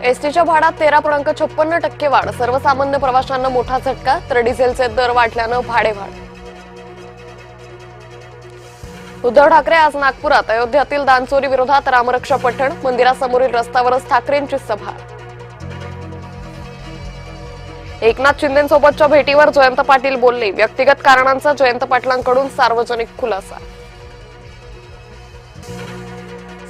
एसटीच्या भाड्यात 13.56% वाढ, सर्वसामान्य प्रवाशांना मोठा झटका, तर डिझेलचे दर वाढल्यानं भाडेवाढ. उद्धव ठाकरे आज नागपुरात अयोध्येतील दानचोरी विरोधात रामरक्षा पठण, मंदिरासमोरील रस्त्यावरच ठाकरेंची सभा. एकनाथ शिंदेंसोबतच्या भेटीवर जयंत पाटील बोलले, व्यक्तिगत कारणांचा जयंत पाटलांकडून सार्वजनिक खुलासा.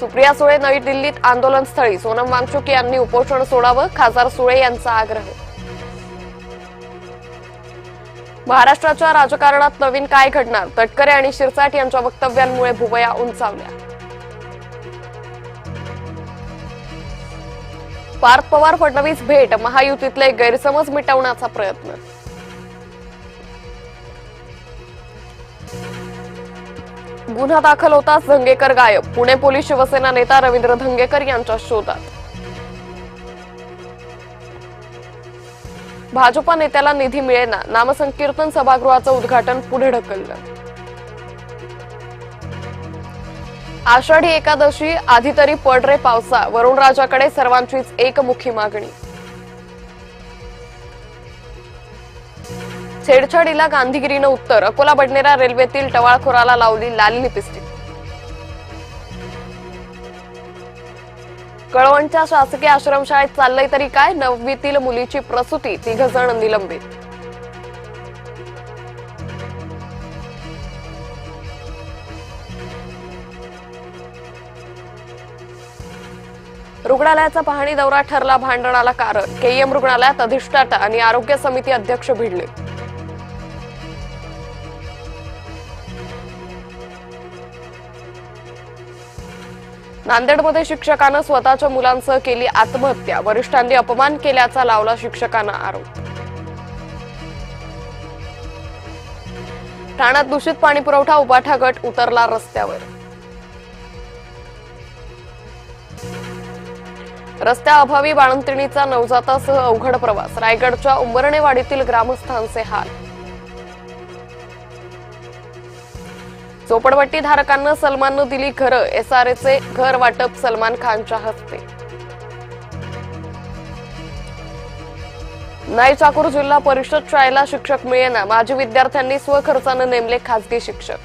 सुप्रिया सुळे नवी दिल्लीत आंदोलनस्थळी, सोनम वांगचुक यांनी उपोषण सोडावं, खासदार सुळे यांचा आग्रह. महाराष्ट्राच्या राजकारणात नवीन काय घडणार, तटकरे आणि शिरसाट यांच्या वक्तव्यांमुळे भुवया उंचावल्या. पार्थ पवार फडणवीस भेट, महायुतीतले गैरसमज मिटवण्याचा प्रयत्न. गुन्हा दाखल होताच धंगेकर गायब, पुणे पोलीस शिवसेना नेता रवींद्र धंगेकर यांच्या शोधात. भाजपा नेत्याला निधी मिळेना, नामसंकीर्तन सभागृहाचं उद्घाटन पुढे ढकललं. आषाढी एकादशी आधी तरी पड रे पावसा, वरुणराजाकडे सर्वांचीच एकमुखी मागणी. छेडछाडीला गांधीगिरीनं उत्तर, अकोला बडनेरा रेल्वेतील टवाळखोराला लावली लाली लिपस्टिक. कळवणच्या शासकीय आश्रमशाळेत चाललंय तरी काय, 9वीतील मुलीची प्रसूती, 3 जण निलंबित. रुग्णालयाचा पाहणी दौरा ठरला भांडणाला कारण, केईएम रुग्णालयात अधिष्ठाता आणि आरोग्य समिती अध्यक्ष भिडले. नांदेडमध्ये शिक्षकानं स्वतःच्या मुलांसह केली आत्महत्या, वरिष्ठांनी अपमान केल्याचा लावला शिक्षकांना आरोप. ठाण्यात दूषित पाणी पुरवठा उबाठा गट उतरला रस्त्यावर. रस्त्याअभावी बाळंतिणीचा नवजातासह अवघड प्रवास, रायगडच्या उंबरणेवाडीतील ग्रामस्थांचे हाल. झोपडपट्टी धारकांना सलमाननं दिली घरं, एसआरएचे घर वाटप सलमान खानच्या हस्ते. नाई चाकूर जिल्हा परिषद शाळेला शिक्षक मिळेना, माजी विद्यार्थ्यांनी स्वखर्चानं नेमले खासगी शिक्षक.